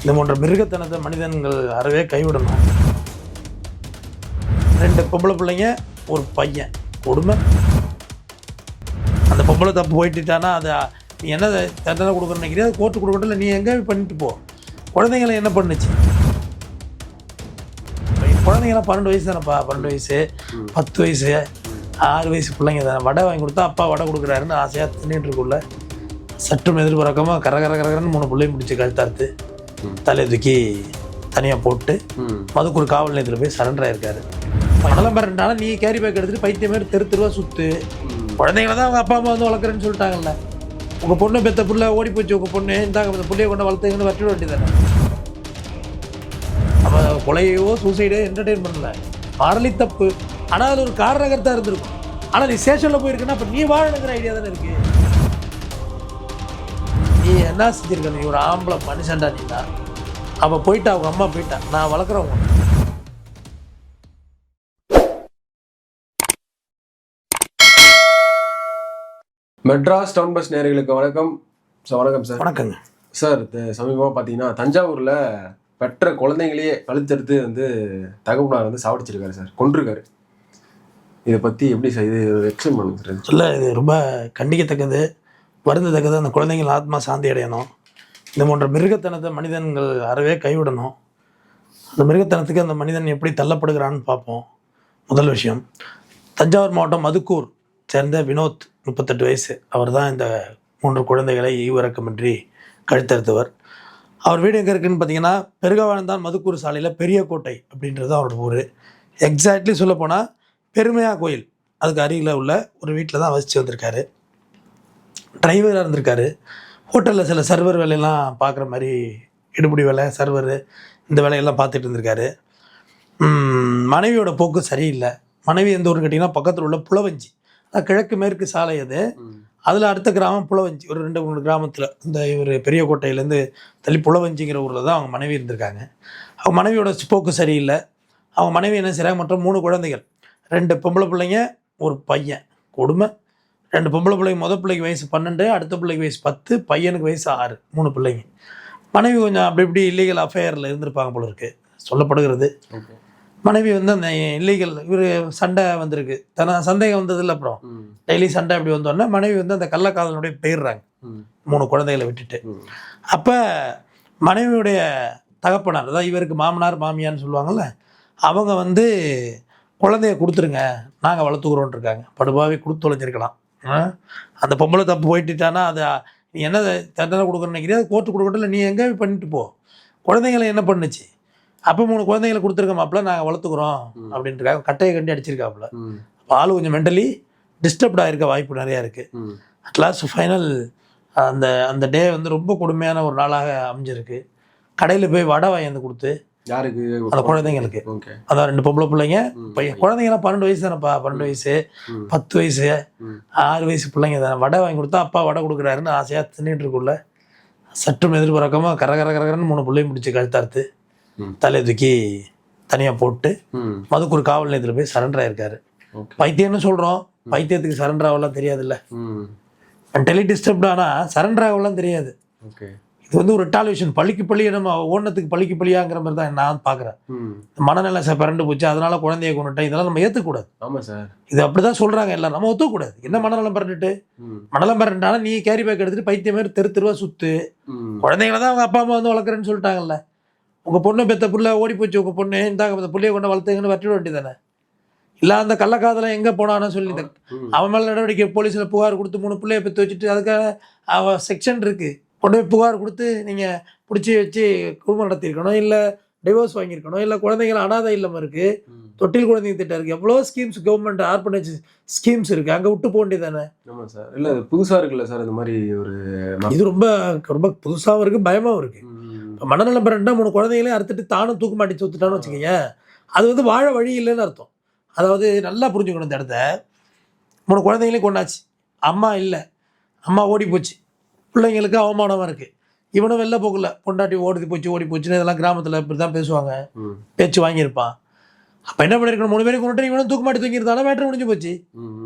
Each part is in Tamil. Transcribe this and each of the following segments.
இந்த போன்ற மிருகத்தனத்தை மனிதன்கள் அறவே கைவிடணும். 2 பொம்பளை பிள்ளைங்க, ஒரு பையன், கொடுமை. அந்த பொம்பளை தப்பு போயிட்டுட்டானா அதை நீ என்ன தண்டனை கொடுக்குறன்னு நினைக்கிறீங்க? அது கோர்ட்டு கொடுக்கட்டும், இல்லை நீ எங்கே பண்ணிட்டு போ. குழந்தைங்களை என்ன பண்ணுச்சு? குழந்தைங்களாம் 12 வயசு தானேப்பா, 12 வயசு 10 வயசு 6 வயசு பிள்ளைங்க தானே. வடை வாங்கி கொடுத்தா அப்பா வடை கொடுக்குறாருன்னு ஆசையாக தின்னுட்டு இருக்குள்ள சற்றும் எதிர்பார்க்காம கரகரன்னு 3 பிள்ளையும் பிடிச்சி கழுத்தார்த்து தலையை தூக்கி தனியாக போட்டு மதுக்கூர் காவல் நிலையத்தில் போய் சரண்டர் ஆயிருக்காரு. மணலம் பரண்டாலும் நீ கேரி பேக் எடுத்துட்டு பைத்திய மாதிரி தெருவா சுற்று. குழந்தைங்கள தான் அவங்க அப்பா அம்மா வந்து வளர்க்குறேன்னு சொல்லிட்டாங்கல்ல. உங்கள் பொண்ணு பெத்த புள்ள ஓடி போச்சு, உங்கள் பொண்ணு இந்தாங்க இந்த பிள்ளைய கொண்டு வளர்த்துங்கன்னு வட்டிட வேண்டியதானே. நம்ம கொலையோ சூசைடோ என்டர்டெயின் பண்ணல, மாறலி தப்பு. ஆனால் அது ஒரு காரணகர்த்தாக இருந்திருக்கும். ஆனால் நீ ஸ்டேஷனில் போயிருக்குன்னா அப்போ நீ வாழணுங்கிற ஐடியா தானே இருக்கு. நீ என்ன செஞ்சிருக்க? நீ ஒரு ஆம்பளை மனுஷன்டா. நீனா அவள் போயிட்டா, அவங்க அம்மா போயிட்டா, நான் வளர்க்குறவங்க. மெட்ராஸ் டவுன் பஸ் நேயர்களுக்கு வணக்கம். வணக்கம் சார். வணக்கங்க சார். சமீபமாக பார்த்தீங்கன்னா தஞ்சாவூரில் பெற்ற குழந்தைங்களையே கழுத்தெடுத்து வந்து தகவனார் வந்து சாவடிச்சிருக்காரு சார், கொண்டிருக்காரு. இதை பற்றி எப்படி சார் இது எக்ஸ்பிளைன் பண்ணுங்க சார்? இல்லை, இது ரொம்ப கண்டிக்கத்தக்கது, வருந்தத்தக்கது. அந்த குழந்தைங்கள் ஆத்மா சாந்தி அடையணும். இந்த போன்ற மிருகத்தனத்தை மனிதன்கள் அறவே கைவிடணும். அந்த மிருகத்தனத்துக்கு அந்த மனிதன் எப்படி தள்ளப்படுகிறான்னு பார்ப்போம். முதல் விஷயம், தஞ்சாவூர் மாவட்டம் மதுக்கூர் சேர்ந்த வினோத், 38 வயசு. அவர் தான் இந்த 3 குழந்தைகளை ஈவிரக்கமின்றி கழுத்தறுத்தவர். அவர் வீடு எங்கே இருக்குதுன்னு பார்த்தீங்கன்னா, பெருகவாழ்ந்தான் மதுக்கூர் சாலையில் பெரியக்கோட்டை அப்படின்றது அவரோட ஊர். எக்ஸாக்ட்லி சொல்லப்போனால் பெருமையா கோயில் அதுக்கு அருகில் உள்ள ஒரு வீட்டில் தான் வசித்து வந்திருக்காரு. டிரைவராக இருந்திருக்காரு. ஹோட்டலில் சில சர்வர் வேலையெல்லாம் பார்க்குற மாதிரி, எடுபடி வேலை, சர்வரு, இந்த வேலையெல்லாம் பார்த்துட்டு இருந்திருக்காரு. மனைவியோட போக்கு சரியில்லை. மனைவி எந்த ஊருன்னு கேட்டிங்கன்னா, பக்கத்தில் உள்ள புலவஞ்சி, அது கிழக்கு மேற்கு சாலை. அது அதில் அடுத்த கிராமம் புலவஞ்சி, ஒரு 2-3 கிராமத்தில். இந்த இவர் பெரியக்கோட்டையிலேருந்து தள்ளி புலவஞ்சிங்கிற ஊரில் தான் அவங்க மனைவி இருந்திருக்காங்க. அவங்க மனைவியோட போக்கு சரியில்லை. அவங்க மனைவி என்ன செய்கிறாங்க, மற்ற 3 குழந்தைகள், 2 பொம்பளை பிள்ளைங்க, ஒரு பையன், கொடுமை. 2 பொம்பளை பிள்ளைங்க, முதல் பிள்ளைக்கு வயசு 12, அடுத்த பிள்ளைக்கு வயசு 10, பையனுக்கு வயசு 6, 3 பிள்ளைங்க. மனைவி கொஞ்சம் அப்படி இப்படி இல்லீகல் அஃபேரில் இருந்திருப்பாங்க போல இருக்குது சொல்லப்படுகிறது. மனைவி வந்து அந்த இல்லீகல் இவர் சண்டை வந்திருக்கு, சந்தேகம் வந்ததில்லை. அப்புறம் டெய்லி சண்டை அப்படி வந்தோடனே மனைவி வந்து அந்த கள்ளக்காதலுடைய போயிடுறாங்க 3 குழந்தைகளை விட்டுட்டு. அப்போ மனைவியுடைய தகப்பனார், அதாவது இவருக்கு மாமனார் மாமியார்னு சொல்லுவாங்கள்ல, அவங்க வந்து குழந்தைய கொடுத்துருங்க, நாங்கள் வளர்த்துக்குறோன்னு இருக்காங்க. படுபாவே கொடுத்து தொலைஞ்சிருக்கலாம். அந்த பொம்பளை தப்பு போயிட்டுட்டானா அதை நீ என்ன தண்டனை கொடுக்குறன்னு நினைக்கிறீங்க? அது கோர்ட்டு கொடுக்கட்டும், இல்லை நீ எங்கே பண்ணிட்டு போ. குழந்தைங்களை என்ன பண்ணுச்சு? அப்போ 3 குழந்தைங்களை கொடுத்துருக்க மாப்பிள்ள, நாங்கள் வளர்த்துக்குறோம் அப்படின்ட்டுருக்காங்க. கட்டையை கண்டி அடிச்சிருக்காப்புல. அப்போ ஆள் கொஞ்சம் மென்டலி டிஸ்டர்ப்டாக இருக்க வாய்ப்பு நிறையா இருக்குது. அட்லாஸ்ட் ஃபைனல் அந்த அந்த டே வந்து ரொம்ப கொடுமையான ஒரு நாளாக அமைஞ்சிருக்கு. கடையில் போய் வடை வாங்கி கொடுத்து யாருக்கு? அந்த குழந்தைங்களுக்கு. அதான் 2 பொம்பளை பிள்ளைங்க, பையன். குழந்தைங்களாம் 12 வயசு தானேப்பா, 12 வயசு 10 வயசு 6 வயசு பிள்ளைங்க தானே. வடை வாங்கி கொடுத்தா அப்பா வடை கொடுக்குறாருன்னு ஆசையாக தின்னுட்டு இருக்குள்ள சற்றும் எதிர்பார்க்காம கரகரன்னு 3 பிள்ளையும் பிடிச்சி கழுத்தார்த்து தலையை தூக்கி தனியாக போட்டு மதுக்கூர் காவல் நிலையத்தில் போய் சரண்டர் ஆயிருக்காரு. பைத்தியம்னு சொல்கிறோம், பைத்தியத்துக்கு சரண்டர் ஆகலாம் தெரியாதுல்ல. மென்டலி டிஸ்டர்ப்டு ஆனால் சரண்டர் ஆகலாம் தெரியாது. இது வந்து ஒரு ரிட்டாலிவேஷன், பள்ளிக்கு பள்ளி நம்ம ஓனத்துக்கு பள்ளிக்கு பள்ளியாங்கிற மாதிரி தான் நான் பார்க்குறேன். மனநிலை பிறண்டு போச்சு, அதனால குழந்தைய கொண்டுட்டேன், இதெல்லாம் நம்ம ஏற்றுக்கூடாது. ஆமாம் சார், இது அப்படிதான் சொல்கிறாங்க எல்லாரும், நம்ம ஒத்துக்கூடாது. என்ன மனநலம் பிறண்டுட்டு, மனநலம் பிறண்டாலும் நீ கேரி பேக் எடுத்துட்டு பைத்திய மாதிரி தெருவா சுற்று. குழந்தைங்கள தான் அவங்க அப்பா அம்மா வந்து வளர்க்குறேன்னு சொல்லிட்டாங்கல்ல. உங்கள் பொண்ணு பெத்த புள்ள ஓடி போச்சு, உங்கள் பொண்ணு இந்தாங்க இந்த பிள்ளைய கொண்டு வளர்த்துங்கன்னு வட்டிட வேண்டியதானே. இல்லை அந்த கள்ளக்காதலை எங்கே போனான்னு சொல்லி அவன் மேலே நடவடிக்கை, போலீஸில் புகார் கொடுத்து 3 பிள்ளைய பெற்று வச்சுட்டு அதுக்காக அவன் செக்ஷன் இருக்குது, கொண்டு போய் புகார் கொடுத்து நீங்கள் பிடிச்சி வச்சு குடும்பம் நடத்தியிருக்கணும், இல்லை டிவோர்ஸ் வாங்கியிருக்கணும், இல்லை குழந்தைகள் அனாதை இல்லம் இருக்குது, தொட்டில் குழந்தைங்க திட்டம் இருக்குது, எவ்வளோ ஸ்கீம்ஸ் கவர்மெண்ட் ஆர்பனேஜ் ஸ்கீம்ஸ் இருக்குது, அங்கே விட்டு போக வேண்டியதானே. ஆமாம் சார். இல்லை புதுசாக இருக்குல்ல சார் இந்த மாதிரி ஒரு, இது ரொம்ப ரொம்ப புதுசாகவும் இருக்குது, பயமாகவும் இருக்குது. இப்போ மனநலம் பிறண்டா 3 குழந்தைகளையும் அறுத்துட்டு தானும் தூக்கு மாட்டி சுற்றுட்டான்னு வச்சுக்கோங்க, அது வந்து வாழ வழி இல்லைன்னு அர்த்தம். அதாவது நல்லா புரிஞ்சுக்கணும் இந்த இடத்த. 3 குழந்தைங்களையும் கொண்டாச்சு, அம்மா இல்லை, அம்மா ஓடி போச்சு, பிள்ளைங்களுக்கு அவமானமாக இருக்குது. இவனும் வெளில போகல, பொண்டாட்டி ஓடி போச்சுன்னு இதெல்லாம் கிராமத்தில் இப்படி தான் பேசுவாங்க, பேச்சு வாங்கியிருப்பான். அப்போ என்ன பண்ணியிருக்கணும், 3 பேரும் கொண்டு இவனும் தூக்கு மாட்டி தூங்கியிருந்தாலும் மேட்ரு முடிஞ்சு போச்சு.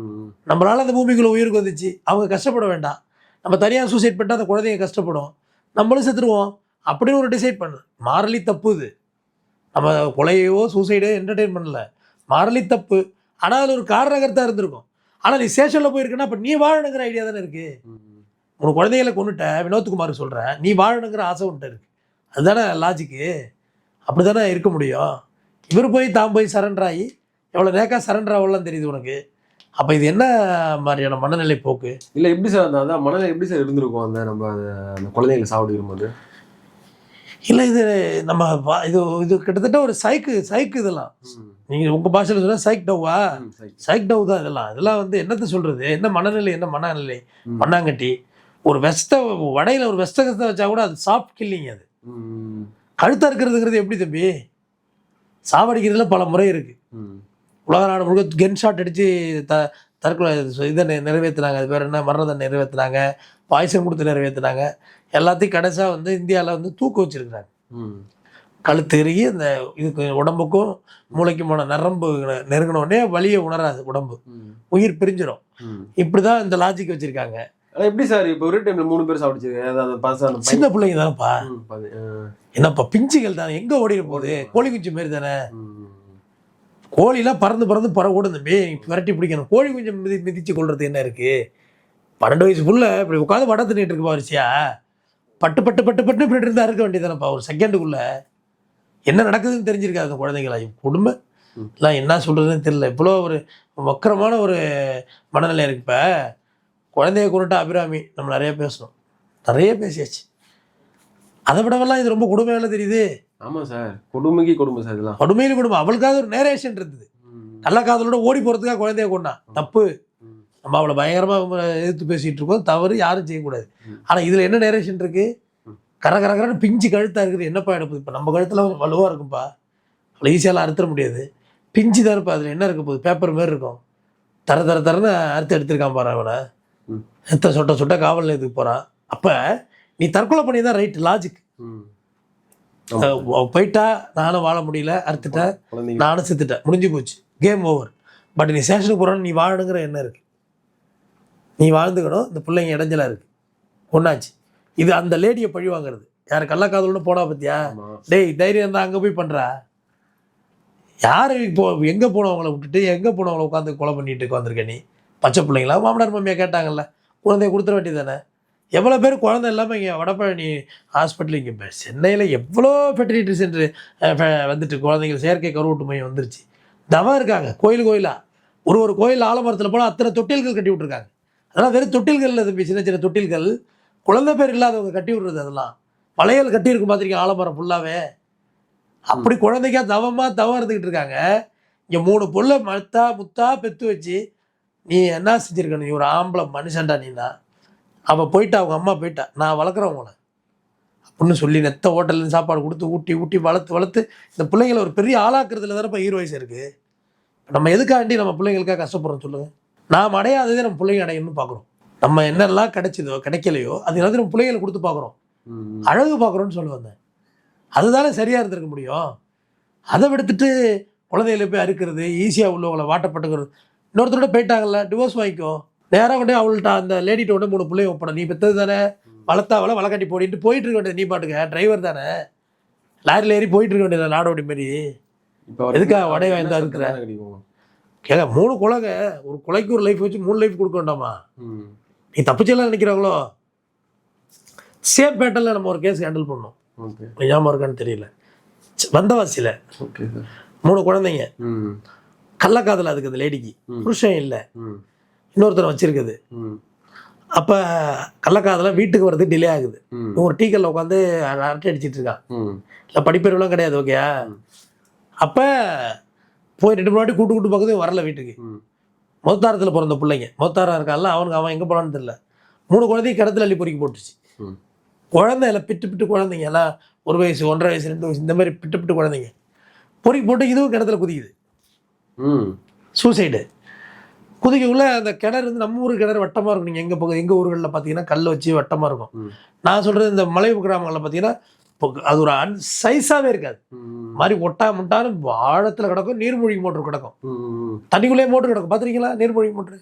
நம்மளால அந்த பூமிக்குள்ளே உயிருக்கு வந்துச்சு, அவங்க கஷ்டப்பட வேண்டாம். நம்ம தனியாக சூசைட் பண்ணிட்டு அந்த குழந்தைங்க கஷ்டப்படும், நம்மளும் செத்துருவோம். அப்படின்னு ஒரு டிசைட் பண்ணு. மாரலி தப்பு இது. நம்ம கொலையோ சூசைடோ என்டர்டெயின் பண்ணல, மாரலி தப்பு. ஆனால் அது ஒரு காரணகர்த்தா இருந்திருக்கும். ஆனால் நீ ஸ்டேஷனில் போயிருக்குன்னா அப்போ நீ வாழணுங்கிற ஐடியா தானே இருக்கு. உனக்கு குழந்தைகளை கொண்டுட்ட வினோத்குமார் சொல்கிறேன், நீ வாழணுங்கிற ஆசை உன்ட்ட இருக்கு. அதுதானே லாஜிக்கு. அப்படி தானே இருக்க முடியும். இவர் போய் சரண்டர் ஆகி எவ்வளோ நேக்கா சரண்டர் ஆகலாம் தெரியுது உனக்கு. அப்போ இது என்ன மாதிரியான மனநிலை போக்கு? இல்லை எப்படி சார் அதான் மனநிலை எப்படி சார் இருந்திருக்கும் அந்த நம்ம அந்த குழந்தைகளை சாப்பிடுக்கும் போது? இல்லை இது நம்ம இது இது கிட்டத்தட்ட ஒரு சைக்கு இதெல்லாம். நீங்கள் உங்கள் பாஷையில் சொன்னால் சைக் டவ்வா, சைக் டவ் தான் இதெல்லாம் வந்து என்னத்தை சொல்கிறது, என்ன மனநிலை மண்ணாங்கட்டி. ஒரு வடையில் ஒரு வெஸ்டகத்தை வச்சா கூட அது சாஃப்ட் கில்லிங். அது கழுத்தா இருக்கிறதுங்கிறது எப்படி தம்பி? சாவடிக்கிறதுல பல முறை இருக்குது. உலக நாடு முழுக்க கென் ஷாட் அடித்து தற்கொலை இதை நிறைவேற்றினாங்க. அது பேர் என்ன, மரணத்தை நிறைவேற்றினாங்க, பாய்சன் கொடுத்து நிறைவேற்றினாங்க. எல்லாத்தையும் கடைசியாக வந்து இந்தியாவில் வந்து தூக்க வச்சுருக்குறாங்க. கழுத்து எருகி அந்த இதுக்கு உடம்புக்கும் மூளைக்குமான நரம்பு நெருங்கினோடனே வலியை உணராது உடம்பு, உயிர் பிரிஞ்சிடும். இப்படி தான் இந்த லாஜிக் வச்சுருக்காங்க. எப்படி சார் இப்போ ஒரு டைம்ல 3 பேர் சாப்பிடுச்சு? சின்ன பிள்ளைங்க தானேப்பா, என்னப்பா பிஞ்சுகள் தானே, எங்கே ஓடிட போகுது? கோழி குஞ்சு மாரி தானே. கோழிலாம் பறந்து ஓடும் தம்பி, விரட்டி பிடிக்கணும். கோழி குஞ்சு மிதிச்சு கொள்றது என்ன இருக்குது? 12 வயசு புள்ள இப்படி உட்காந்து வடை தின்னுட்டு இருக்குப்பா வரிசையா. பட்டு இப்படி இருந்தால் இருக்க வேண்டியதானப்பா. ஒரு செகண்டுக்குள்ளே என்ன நடக்குதுன்னு தெரிஞ்சிருக்காது அந்த குழந்தைங்களா. குடும்பம் எல்லாம் என்ன சொல்கிறதுன்னு தெரியல. இவ்வளோ ஒரு வக்கரமான ஒரு மனநிலை இருக்கு. இப்போ குழந்தைய கொண்டுட்டா அபிராமி நம்ம நிறைய பேசணும், நிறைய பேசியாச்சு. அதை விடவெல்லாம் இது ரொம்ப கொடுமையால தெரியுது. ஆமாம் சார், கொடுமை சார். இதெல்லாம் கொடுமையில கொடுமை. அவளுக்காவது ஒரு நேரேஷன் இருந்தது. கள்ளக்காதலோட ஓடி போகிறதுக்காக குழந்தைய கொண்டான், தப்பு. நம்ம அவளை பயங்கரமாக எதிர்த்து பேசிகிட்டு இருக்கோம், தவறு, யாரும் செய்யக்கூடாது. ஆனால் இதில் என்ன நேரேஷன் இருக்குது? கரகரன்னு பிஞ்சு கழுத்தாக இருக்குது. என்னப்பா எடுப்பது? இப்போ நம்ம கழுத்தில் வலுவாக இருக்கும்ப்பா, அவளை ஈஸியாலாம் அறுத்துட முடியாது. பிஞ்சு தான் இருப்பா, அதில் என்ன இருக்க போகுது? பேப்பர் மாரி இருக்கும். தரன்னு அறுத்து எடுத்துருக்கான் பாரு அவனை. எத்த சொட்ட காவல் நிலையத்துக்கு போகிறான். அப்போ நீ தற்கொலை பண்ணி தான் ரைட்டு, லாஜிக். போயிட்டா நானும் வாழ முடியல, அறுத்துட்டேன், நானும் செத்துட்டேன், முடிஞ்சு போச்சு, கேம் ஓவர். பட் நீ ஸ்டேஷனுக்கு போகிறான்னு நீ வாழணுங்கிற எண்ணம் இருக்குது, நீ வாழ்ந்துக்கணும். இந்த பிள்ளைங்க இடைஞ்சலாக இருக்குது, ஒன்றாச்சு. இது அந்த லேடியை பழி வாங்குறது. யார் கள்ளக்காதல்னு போனா பத்தியா? டேய் தைரியம் இருந்தால் அங்கே போய் பண்ணுறா. யார் இப்போ எங்கே போனவங்களை விட்டுட்டு எங்கே போனவங்களை உட்காந்து கொலை பண்ணிட்டு உட்காந்துருக்க நீ? பச்சை பிள்ளைங்களா? மாமனார் மாமியா கேட்டாங்கல்ல, குழந்தைய கொடுத்துட வேண்டியது தானே. எவ்வளோ பேர் குழந்தை இல்லாமல் இங்கே வடபழனி ஹாஸ்பிட்டல், இங்கே சென்னையில் எவ்வளோ ஃபெர்டிலிட்டி சென்டர் வந்துட்டு குழந்தைங்க செயற்கை கருவூட்டு மையம் வந்துருச்சு. தவம் இருக்காங்க கோயிலாக. ஒரு கோயில் ஆலமரத்தில் போனால் அத்தனை தொட்டில்கள் கட்டி விட்ருக்காங்க. அதெல்லாம் வெறும் தொட்டில்கள் இல்லை தம்பி, சின்ன தொட்டில்கள். குழந்தை பேர் இல்லாதவங்க கட்டி விட்றது. அதெல்லாம் வளையல் கட்டியிருக்கும் பார்த்துருக்கீங்க ஆலமரம் ஃபுல்லாகவே. அப்படி குழந்தைக்கா தவம் இருந்துக்கிட்டு இருக்காங்க. இங்கே 3 பொருளை முத்தா பெற்று வச்சு நீ என்ன செஞ்சுருக்கணும்? நீ ஒரு ஆம்பளை மனுஷன்டா. நீனா அவள் போயிட்டா, அவங்க அம்மா போயிட்டா, நான் வளர்க்குறேன் உங்களை அப்படின்னு சொல்லி நெத்த ஹோட்டல்லேருந்து சாப்பாடு கொடுத்து ஊட்டி வளர்த்து இந்த பிள்ளைங்களை ஒரு பெரிய ஆளாக்குறதுல தானே இப்போ ஹீரோயிஸ் இருக்குது. நம்ம எதுக்காண்டி நம்ம பிள்ளைங்களுக்காக கஷ்டப்படுறோம் சொல்லுங்கள்? நாம் அடையாததே நம்ம பிள்ளைங்க அடையணும்னு பார்க்குறோம். நம்ம என்னெல்லாம் கிடைக்கலையோ அது எல்லாத்தையும் நம்ம பிள்ளைங்களை கொடுத்து பார்க்குறோம், அழகு பார்க்குறோன்னு சொல்ல வந்தேன். அதுதானே சரியாக இருந்திருக்க முடியும். அதை விடுத்துட்டு குழந்தைகளை போய் அறுக்கிறது, ஈஸியாக உள்ளவங்களை வாட்டப்பட்டுக்கிறது. இன்னொருத்தரோட போயிட்டாங்கல்ல, டிவோர்ஸ் வாங்கிக்கோ, நேராக கொண்டே அவள்கிட்ட அந்த லேடிட்ட உடனே 3 பிள்ளைய ஒப்பட. நீ பெற்றது தானே, வளர்த்தாவளை வளர்க்காட்டி போடிட்டு போயிட்டு இருக்க வேண்டியது. நீ பாட்டுக்க டிரைவர் தானே, லாரியில் ஏறி போயிட்டு இருக்க வேண்டியது நாடோடி மாரி. எதுக்காக வடைய வாய்ந்தா இருக்கிற? கேட்க 3 கொலைங்க, ஒரு கொலைக்கு ஒரு லைஃப் வச்சு 3 லைஃப் கொடுக்க வேண்டாமா? நீ தப்பிச்செல்லாம் நினைக்கிறாங்களோ? சேம் பேட்டர்ல நம்ம ஒரு கேஸ் ஹேண்டில் பண்ணோம், ஞாபகம் இருக்கான்னு தெரியல. வந்தவாசியில் 3 குழந்தைங்க, கள்ளக்காதல். அதுக்கு அந்த லேடிக்கு புருஷன் இல்லை, இன்னொருத்தரை வச்சிருக்குது. அப்போ கள்ளக்காதல வீட்டுக்கு வர்றது டிலே ஆகுது. ஒரு டீக்கல்ல உட்காந்து அரட்டை அடிச்சிட்டு இருக்கான். இல்லை படிப்பறிவுலாம் கிடையாது, ஓகேயா? அப்போ போய் 2 முன்னாடி கூட்டு பார்க்குறது வரல வீட்டுக்கு. மொத்தாரத்தில் பிறந்த பிள்ளைங்க, மொத்தாரம் இருக்கான்ல, அவன் எங்கே போனான்னு தெரியல. 3 குழந்தைங்க கிடத்துல அள்ளி பொறுக்கி போட்டுச்சு. குழந்தை எல்லாம் பிட்டு குழந்தைங்க எல்லாம் 1 வயசு 1.5 வயசு 2 வயசு இந்த மாதிரி பிட்டு குழந்தைங்க பொறுக்கி போட்டு இதுவும் கிணத்துல குதிக்குது. சூசைடு குதிக்கக்குள்ள அந்த கிணறு வந்து நம்ம ஊர் கிணறு வட்டமாக இருக்கும். நீங்கள் எங்கள் ஊர்களில் பார்த்தீங்கன்னா கல் வச்சு வட்டமாக இருக்கும். நான் சொல்கிறது இந்த மலை கிராமங்களில் பார்த்தீங்கன்னா அது ஒரு சைஸாகவே இருக்காது, மாதிரி முட்டான்னு ஆழத்தில் கிடக்கும். நீர்மூழ்கி மோட்டர் கிடக்கும், தண்ணிக்குள்ளே மோட்டர் கிடக்கும். பார்த்துருக்கீங்களா நீர்மூழ்கி மோட்ரு?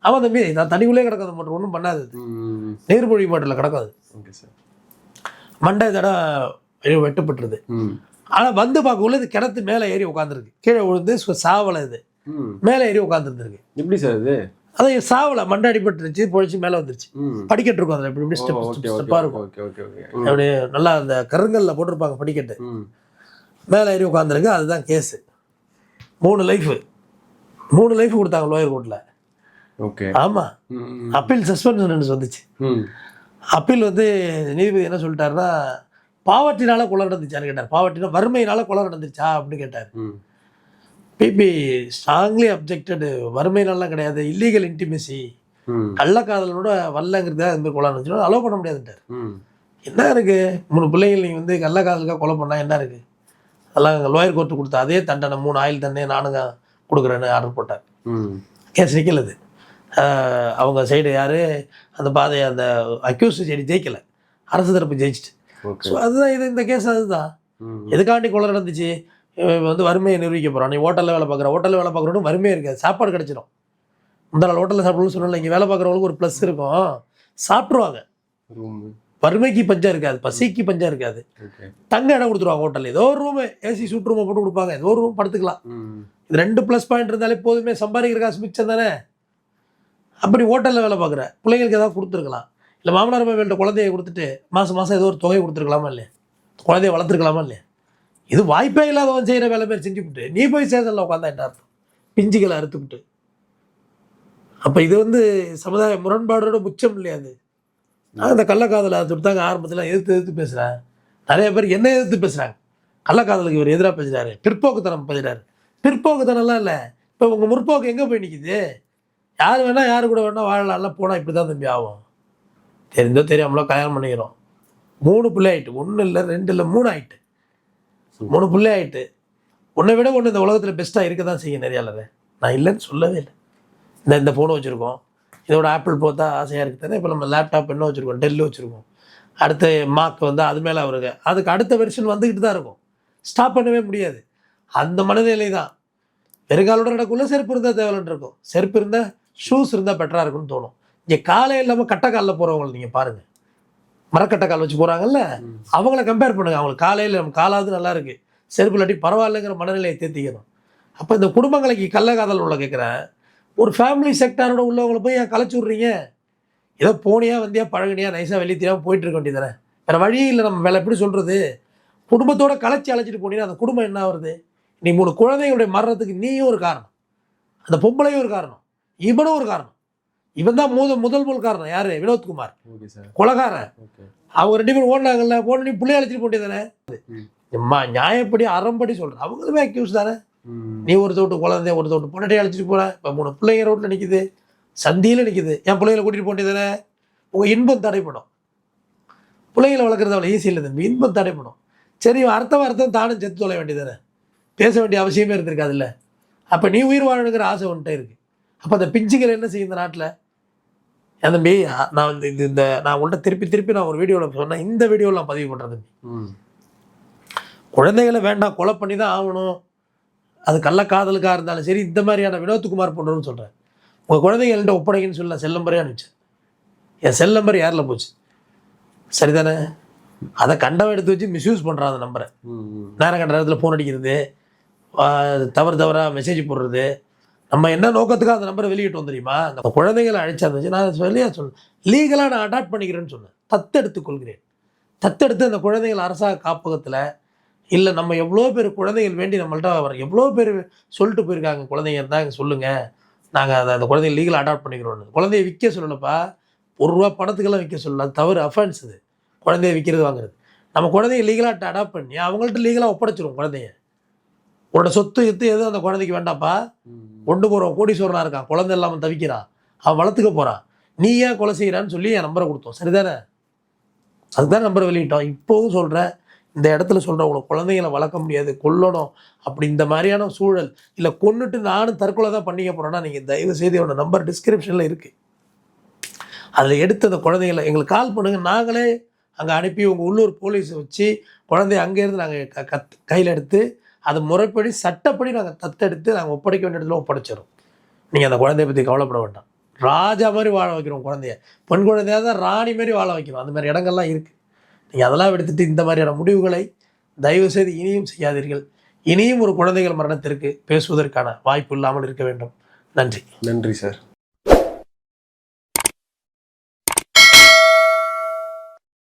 ஆமாம் தம்பி, நான் தண்ணிக்குள்ளே கிடக்கும் அந்த மோட்டர், ஒன்றும் பண்ணாது. நீர்மூழ்கி மோட்டரில் கிடக்கும். அது மண்டை தடவை வெட்டுப்பட்டுருது. ஆனால் வந்து பார்க்கக்குள்ள இது கிணத்து மேலே ஏறி உட்காந்துருக்கு. கீழே விழுந்து சாவலை, இது மேலே ஏறி உட்காந்துருந்துருக்கு. எப்படி சார் இது? அதை சாவலை, மண்டை அடிபட்டுருச்சு, பொழிச்சு மேலே வந்துருச்சு. படிக்கட்டு இருக்கும், அதில் இப்படி ஸ்டெப்பாக இருக்கும். அப்படி நல்லா அந்த கருங்கல்ல போட்டிருப்பாங்க படிக்கட்டு, மேலே ஏறி உட்காந்துருக்கு. அதுதான் கேஸு. 3 லைஃப் கொடுத்தாங்க லோயர் கோர்ட்டில். ஓகே. ஆமாம், அப்பீல் சஸ்பென்ஷன் வந்துச்சு. அப்பீல் வந்து நீதிபதி என்ன சொல்லிட்டாருன்னா, பாவர்ட்டினால கொலை நடந்துச்சான்னு கேட்டார். பாவர்ட்டினா வறுமையினால கொலை நடந்துச்சா அப்படின்னு கேட்டார். BP strongly objected. வறுமையினாலாம் கிடையாது, இல்லீகல் இன்டிமெசி, கள்ளக்காதலோட வரலங்கிறது அது மாதிரி கொலை நடந்துச்சு, அலோவ் பண்ண முடியாதுன்ட்டார். என்ன இருக்கு, 3 பிள்ளைகள் நீங்கள் வந்து கள்ளக்காதலுக்காக கொலை பண்ணால் என்ன இருக்குது? அதெல்லாம் லோயர் கோர்ட்டு கொடுத்த அதே தண்டனை, 3 ஆயுள் தண்டனை நானுங்க கொடுக்குறேன்னு ஆர்டர் போட்டார். கேஸ் நிற்கலது. அவங்க சைடு யார் அந்த பாதையை, அந்த அக்யூஸ் சைடு ஜெயிக்கலை, அரசு தரப்பு ஜெயிச்சிட்டு. ஸோ அதுதான் இது, இந்த கேஸ் அதுதான். எதுக்காண்டி கொலை நடந்துச்சு? வந்து வறுமையை நிரூபிக்க போகிறான். நீ ஹோட்டலில் வேலை பார்க்குறோன்னு வறுமையாக இருக்காது, சாப்பாடு கிடச்சிடும். இந்த நாள் ஹோட்டலில் சாப்பிடணும்னு சொன்னால இங்கே வேலை பார்க்குறவங்களுக்கு ஒரு ப்ளஸ் இருக்கும், சாப்பிட்ருவாங்க. வறுமைக்கு பஞ்சம் இருக்காது, பசிக்கு பஞ்சம் இருக்காது. தங்க இடம் கொடுத்துருவாங்க ஹோட்டலில், ஏதோ ஒரு ரூமு, ஏசி சூட் ரூமை போட்டு கொடுப்பாங்க, ஏதோ ஒரு ரூம் படுத்துக்கலாம். இது 2 ப்ளஸ் பாயிண்ட் இருந்தாலே போதுமே, சம்பாதிக்கிற காசு மிச்சம் தானே. அப்படி ஹோட்டலில் வேலை பார்க்குற பிள்ளைங்களுக்கு ஏதாவது கொடுத்துருக்கலாம். இல்லை மாமனார் மாமியார்கிட்ட குழந்தைய கொடுத்துட்டு மாதம் ஏதோ ஒரு தொகையை கொடுத்துருக்கலாமா இல்லையா? குழந்தைய வளர்த்துருக்கலாமா இல்லையா? இது வாய்ப்பே இல்லாதவன் செய்கிற வேலை பேர் செஞ்சுவிட்டு நீ போய் சேதனில் உட்காந்தா அர்த்தம், பிஞ்சுகளை அறுத்துக்கிட்டு. அப்போ இது வந்து சமுதாய முரண்பாடோட முச்சம் இல்லையா? அது நான் இந்த கள்ளக்காதலை கொடுத்தாங்க ஆரம்பத்தில் எதிர்த்து பேசுகிறேன். நிறைய பேர் என்ன எதிர்த்து பேசுகிறாங்க. கள்ளக்காதலுக்கு இவர் எதிராக பேசுகிறாரு, பிற்போக்குத்தனம் பேசுகிறாரு. பிற்போக்குத்தனம்லாம் இல்லை. இப்போ உங்கள் முற்போக்கு எங்கே போய் நிற்கிது? யார் வேணால் யார் கூட வேணால் வாழலாம் போனால் இப்படி தான் தம்பி ஆகும். தெரிந்தோ தெரியாமலோ கல்யாணம் பண்ணிக்கிறோம். 3 பிள்ளை ஆகிட்டு, 1 இல்லை 2 இல்லை 3 ஆகிட்டு, 3 பிள்ளை ஆகிட்டு. உன்னை விட ஒன்று இந்த உலகத்தில் பெஸ்ட்டாக இருக்க தான் செய்யும் நிறையாளர். நான் இல்லைன்னு சொல்லவே இல்லை. இந்த ஃபோனை வச்சுருக்கோம், இதோட ஆப்பிள் பார்த்தா ஆசையாக இருக்குது தானே. இப்போ நம்ம லேப்டாப் என்ன வச்சுருக்கோம், டெல்லு வச்சுருக்கோம். அடுத்த மார்க் வந்து அது மேலே அவருக்கு அதுக்கு அடுத்த வெர்ஷன் வந்துக்கிட்டு தான் இருக்கும், ஸ்டாப் பண்ணவே முடியாது. அந்த மனநிலை தான். வெறுங்காலோட நடக்குள்ள செருப்பு இருந்தால் தேவையில்லைன்னு இருக்கும், செருப்பு இருந்தால் ஷூஸ் இருந்தால் பெட்டராக இருக்குன்னு தோணும். இங்கே காலே இல்லாமல் கட்டக்காலில் போகிறவங்களை நீங்கள் பாருங்கள், மரக்கட்டை கால் வச்சு போகிறாங்கல்ல, அவங்கள கம்பேர் பண்ணுங்கள். அவங்களுக்கு காலையில் நம்ம காலாவது நல்லா இருக்குது, செருப்பு இல்லாட்டி பரவாயில்லைங்கிற மனநிலையை தேர்த்திக்கணும். அப்போ இந்த குடும்பங்களுக்கு கள்ளக்காதல் உள்ள கேட்குறேன், ஒரு ஃபேமிலி செக்டாரோட உள்ளவங்களை போய் ஏன் கலைச்சி விட்றீங்க? ஏதோ போனியா வந்தியா பழகினியா நைஸாக வெளியே தெரியாமல் போயிட்டு இருக்க வேண்டியதானே. வேறு வழியே இல்லை. நம்ம வேலை எப்படி சொல்கிறது, குடும்பத்தோட கலைச்சி அழைச்சிட்டு போனீங்கன்னா அந்த குடும்பம் என்ன வருது? நீ 3 குழந்தைகளுடைய மரணத்துக்கு நீயும் ஒரு காரணம், அந்த பொம்பளையும் ஒரு காரணம், இவனும் ஒரு காரணம். இவன் தான் முதல் காரணம். யார்? வினோத்குமார், கொலகாரன். அவங்க 2 பேரும் ஓடினாங்கல்ல, ஓடி நீ பிள்ளைய அழைச்சிட்டு போண்டியதானே. நியாயப்படி அறம்படி சொல்கிறேன், அவங்களுமே அக்யூஸ் தானே. நீ ஒரு தோட்டு குழந்தைய ஒரு தோட்டு பொண்ணாட்டி அழைச்சிட்டு போன. இப்போ 3 பிள்ளைங்க ரோட்டில் நிற்கிது, சந்தியில் நிற்கிது. என் பிள்ளைங்களை கூட்டிகிட்டு போண்டியதானே. உங்கள் இன்பம் தடைப்படும். பிள்ளைங்களை வளர்க்குறது அவ்வளோ ஈஸி இல்லை தம்பி, இன்பம் தடைப்படும். சரி, அர்த்தம் தானும் செத்து தொலை வேண்டியதானே, பேச வேண்டிய அவசியமே இருந்திருக்காது இல்லை. அப்போ நீ உயிர் வாழணுங்கிற ஆசை ஒன்றுட்டே இருக்குது. அப்போ அந்த பிஞ்சுகள் என்ன செய்யும் இந்த நாட்டில்? அந்த தம்பி நான் வந்து இந்த நான் உங்கள்கிட்ட திருப்பி நான் ஒரு வீடியோவில் சொன்னேன், இந்த வீடியோவில் நான் பதிவு பண்ணுறேன் தம்பி. குழந்தைகளை வேண்டாம், கொலை பண்ணி தான் ஆகணும், அது கள்ளக்காதலுக்காக இருந்தாலும் சரி. இந்த மாதிரியான வினோத்குமார் போன்றவன்னு சொல்கிறேன், உங்கள் குழந்தைங்கள்ட்ட ஒப்படைக்குன்னு சொல்லி நான் செல் நம்பரே அனுப்பிச்சேன். என் செல் நம்பர் யாரில் போச்சு? சரிதானே? அதை கண்டவன் எடுத்து வச்சு மிஸ்யூஸ் பண்ணுறான் அந்த நம்பரை. நேரம் கண்ட நேரத்தில் ஃபோன் அடிக்கிறது, தவறாக மெசேஜ் போடுறது. நம்ம என்ன நோக்கத்துக்காக அந்த நம்பரை வெளியிட்டோம் தெரியுமா? அந்த குழந்தைகளை அழைச்சா இருந்துச்சு. நான் சொன்னேன், லீகலாக நான் அடாப்ட் பண்ணிக்கிறேன்னு சொன்னேன், தத்தெடுத்துக் கொள்கிறேன். தத்தெடுத்து அந்த குழந்தைகள் அரசாங்க காப்பகத்தில் இல்லை, நம்ம எவ்வளோ பேர் குழந்தைகள் வேண்டி நம்மள்ட்ட எவ்வளோ பேர் சொல்லிட்டு போயிருக்காங்க, குழந்தைங்க இருந்தால் சொல்லுங்கள், நாங்கள் அந்த குழந்தைங்க லீகலாக அடாப்ட் பண்ணிக்கிறோன்னு. குழந்தைய விற்க சொல்லலப்பா, ₹1 பணத்துக்கெல்லாம் விற்க சொல்லல, அது தவறு, அஃபென்ஸ். இது குழந்தைய விற்கிறது வாங்குறது. நம்ம குழந்தைய லீகலாக அடாப்ட் பண்ணி அவங்கள்ட்ட லீகலாக ஒப்படைச்சிடும். குழந்தைய உன்னோட சொத்து எதுவும் அந்த குழந்தைக்கு வேண்டாப்பா. கொண்டு போகிறோம், கோடீஸ்வரனாக இருக்கான், குழந்தை இல்லாமல் தவிக்கிறான், அவன் வளர்த்துக்க போகிறான், நீ ஏன் கொலை செய்கிறான்னு சொல்லி என் நம்பரை கொடுத்தோம். சரிதானே? அதுதான் நம்பரை வெளியிட்டோம். இப்போவும் சொல்கிறேன், இந்த இடத்துல சொல்கிறேன், உங்களை குழந்தைங்களை வளர்க்க முடியாது, கொல்லணும் அப்படி இந்த மாதிரியான சூழல் இல்லை, கொன்னுட்டு நானும் தற்கொலை தான் பண்ணிக்க போகிறேன்னா நீங்கள் தயவு செய்து என்னோட நம்பர் டிஸ்கிரிப்ஷனில் இருக்குது, அதில் எடுத்து அந்த குழந்தைகளை எங்களுக்கு கால் பண்ணுங்கள். நாங்களே அங்கே அனுப்பி உங்கள் உள்ளூர் போலீஸை வச்சு குழந்தைய அங்கேருந்து நாங்கள் கையில் எடுத்து அது முறைப்படி சட்டப்படி நாங்கள் தத்தெடுத்து நாங்கள் ஒப்படைக்க வேண்டிய இடத்துல ஒப்படைச்சிடும். நீங்கள் அந்த குழந்தைய பற்றி கவலைப்பட வேண்டாம். ராஜா மாதிரி வாழ வைக்கிறோம் குழந்தைய, பெண் குழந்தையாக தான் ராணி மாதிரி வாழ வைக்கிறோம். அந்த மாதிரி இடங்கள்லாம் இருக்குது. நீங்கள் அதெல்லாம் எடுத்துட்டு இந்த மாதிரியான முடிவுகளை தயவு செய்து இனியும் செய்யாதீர்கள். இனியும் ஒரு குழந்தைகள் மரணத்திற்கு பேசுவதற்கான வாய்ப்பு இல்லாமல் இருக்க வேண்டும். நன்றி. நன்றி சார்.